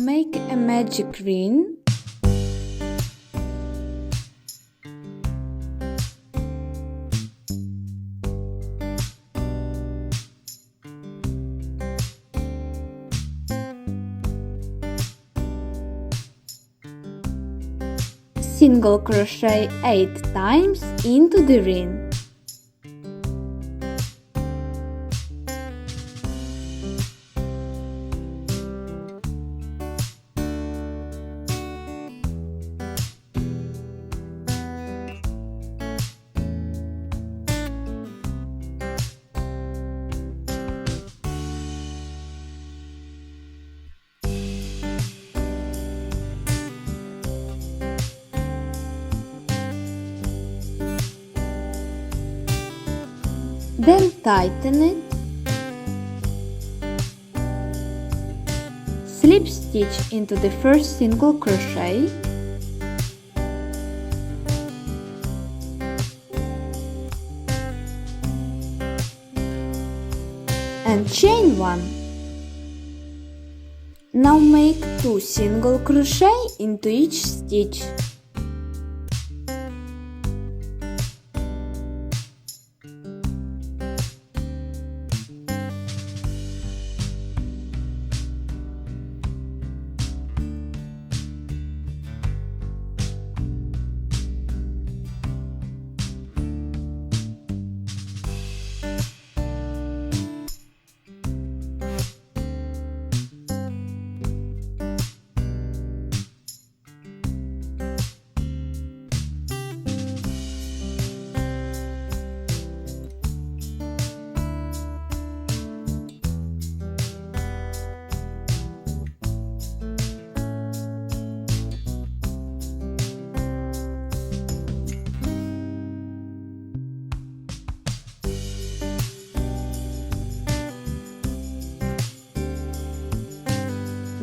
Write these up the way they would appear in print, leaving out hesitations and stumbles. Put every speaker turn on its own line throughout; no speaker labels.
Make a magic ring. Single crochet 8 times into the ring. Then tighten it, slip stitch into the first single crochet, and chain 1. Now make 2 single crochet into each stitch.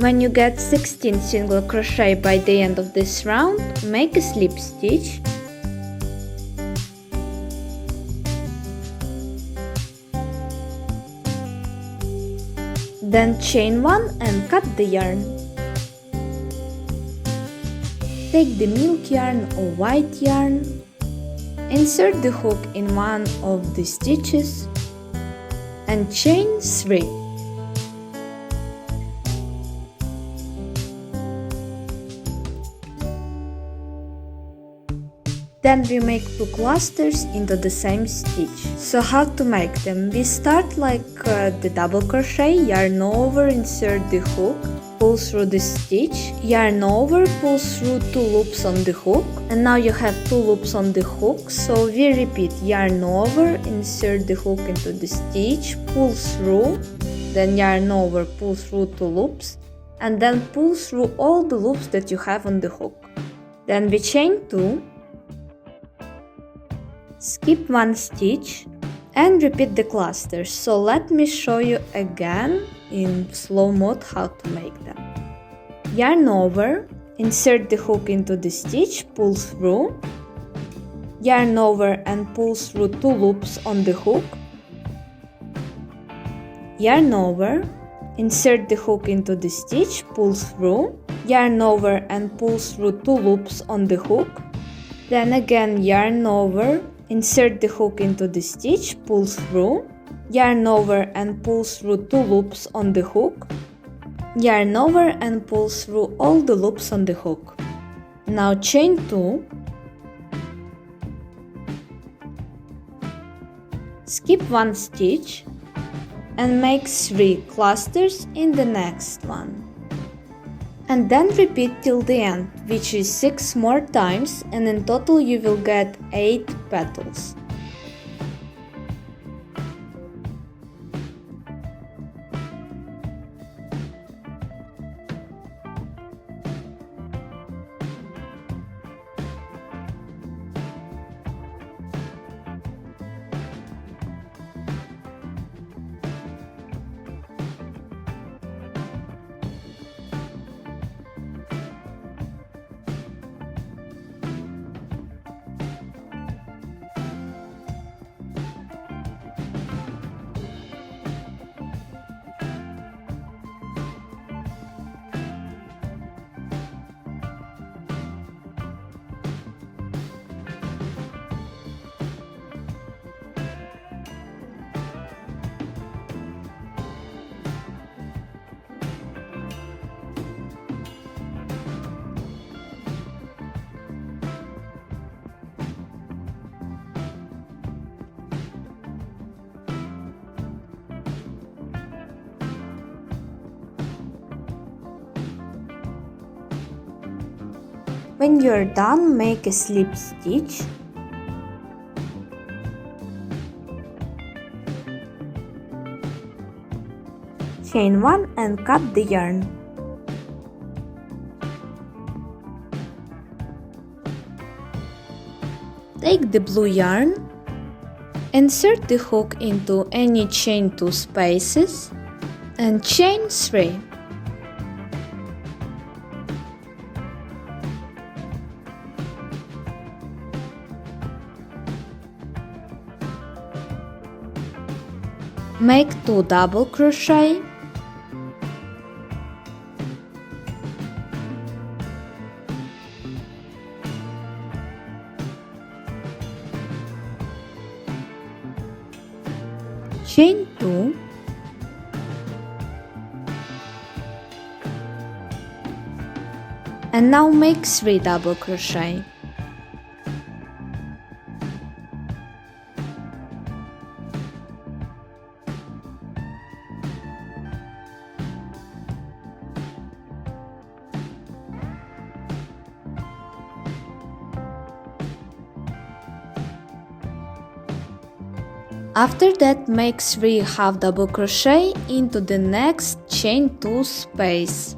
When you get 16 single crochet by the end of this round, make a slip stitch, then chain 1 and cut the yarn. Take the milk yarn or white yarn, insert the hook in one of the stitches and chain 3. Then we make 2 clusters into the same stitch. So how to make them? We start like the double crochet, yarn over, insert the hook, pull through the stitch, yarn over, pull through 2 loops on the hook, and now you have 2 loops on the hook. So we repeat, yarn over, insert the hook into the stitch, pull through, then yarn over, pull through 2 loops, and then pull through all the loops that you have on the hook. Then we chain 2, skip 1 stitch and repeat the clusters. So let me show you again in slow mode how to make them. Yarn over, insert the hook into the stitch, pull through, yarn over and pull through 2 loops on the hook, yarn over, insert the hook into the stitch, pull through, yarn over and pull through 2 loops on the hook, then again yarn over, insert the hook into the stitch, pull through, yarn over and pull through 2 loops on the hook, yarn over and pull through all the loops on the hook. Now chain 2, skip 1 stitch and make 3 clusters in the next one. And then repeat till the end, which is 6 more times, and in total you will get 8 petals. When you're done, make a slip stitch. Chain 1 and cut the yarn. Take the blue yarn, insert the hook into any chain 2 spaces and chain 3. Make 2 double crochet. Chain 2, and now make 3 double crochet. After that, make 3 half double crochet into the next chain 2 space.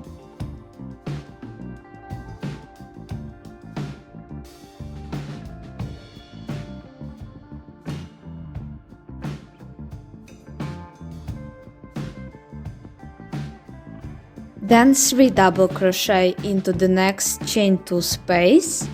Then 3 double crochet into the next chain 2 space.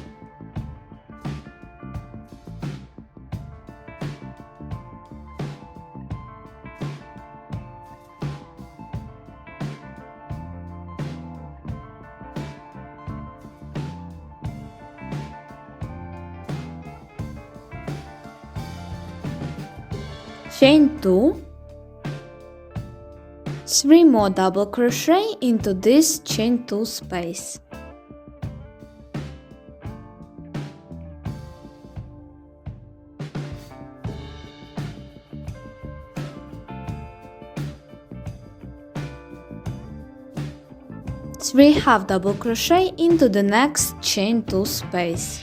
Chain 2, 3 more double crochet into this chain 2 space. Three half double crochet into the next chain 2 space.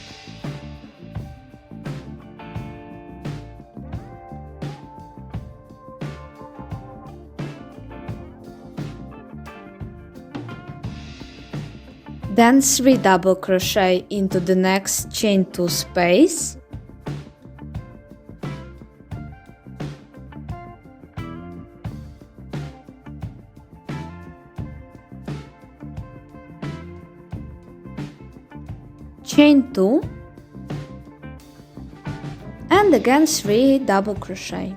Then 3 double crochet into the next chain 2 space. Chain 2 and again 3 double crochet.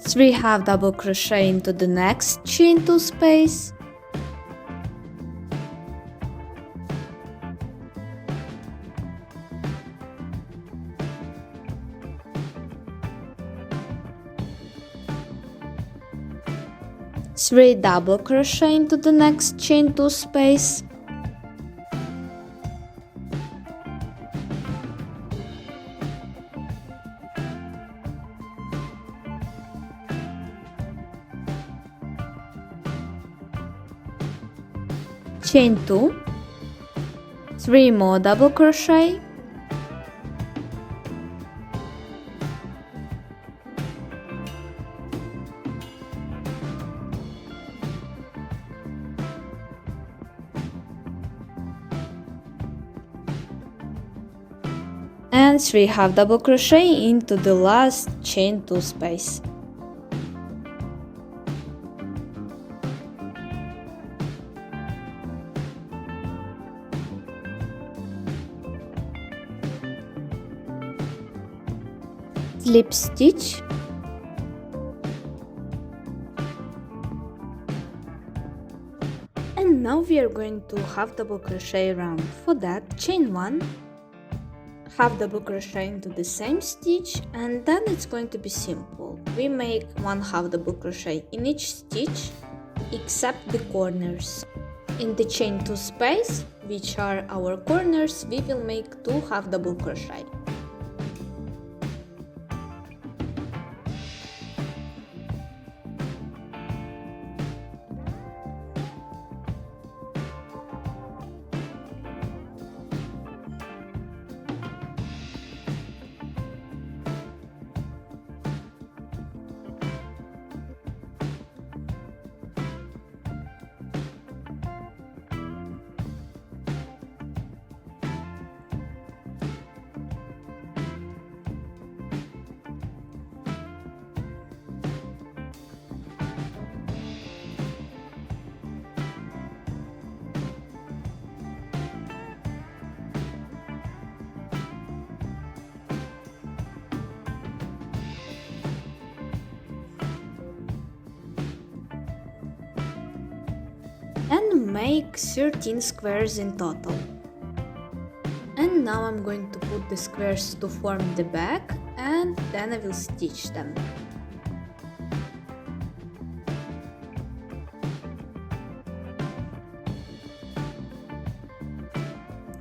Three half double crochet into the next chain 2 space. Three double crochet into the next chain 2 space. Chain 2, 3 more double crochet, and 3 half double crochet into the last chain 2 space. Slip stitch, and now we are going to half double crochet round. For that, chain 1, half double crochet into the same stitch, and then it's going to be simple. We make 1 half double crochet in each stitch except the corners. In the chain 2 space, which are our corners, we will make 2 half double crochet. And make 13 squares in total. And now I'm going to put the squares to form the back, and then I will stitch them.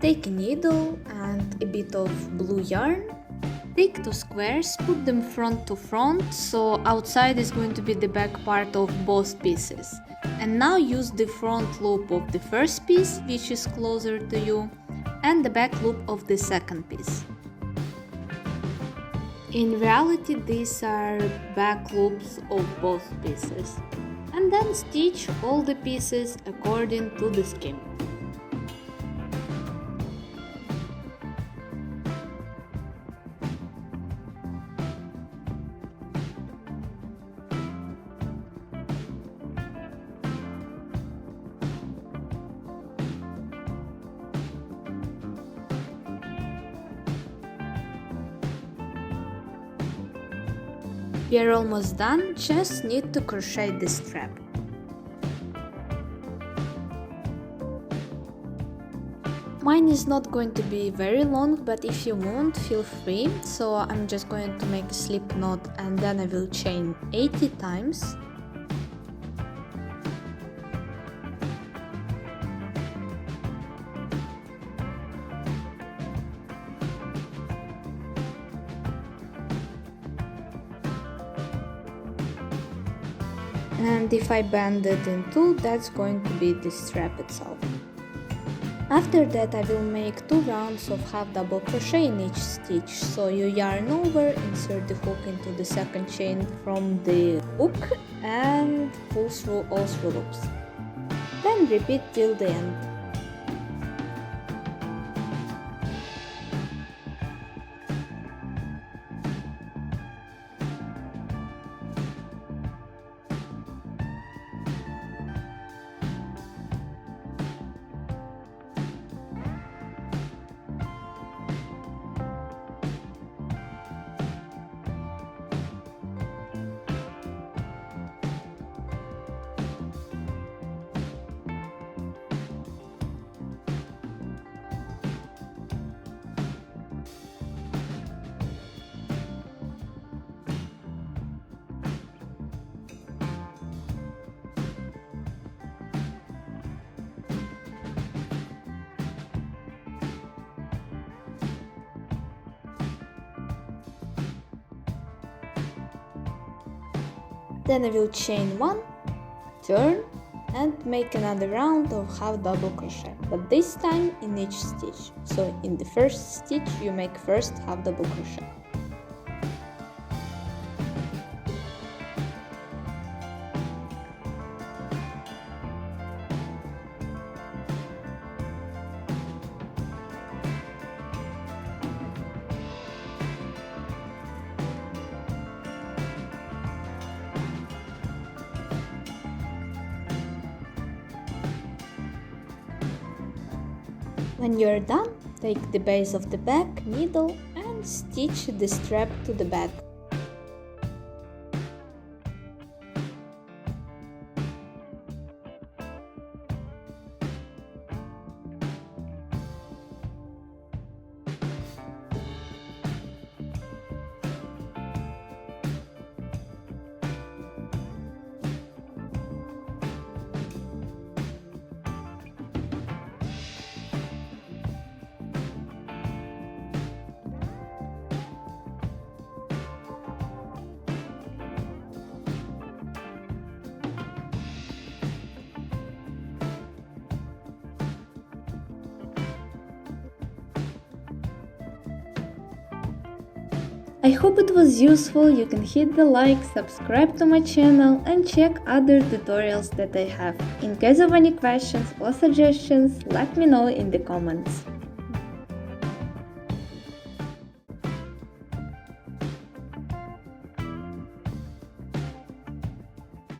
Take a needle and a bit of blue yarn. Take 2 squares, put them front to front, so outside is going to be the back part of both pieces. And now use the front loop of the first piece, which is closer to you, and the back loop of the second piece. In reality, these are back loops of both pieces. And then stitch all the pieces according to the scheme. We are almost done, just need to crochet the strap. Mine is not going to be very long, but if you want, feel free. So I'm just going to make a slip knot and then I will chain 80 times. And if I bend it in two, that's going to be the strap itself. After that I will make 2 rounds of half double crochet in each stitch, so you yarn over, insert the hook into the second chain from the hook and pull through all 3 loops. Then repeat till the end. Then I will chain 1, turn and make another round of half double crochet, but this time in each stitch. So in the first stitch you make first half double crochet. When you're done, take the base of the back needle and stitch the strap to the back. I hope it was useful. You can hit the like, subscribe to my channel and check other tutorials that I have. In case of any questions or suggestions, let me know in the comments.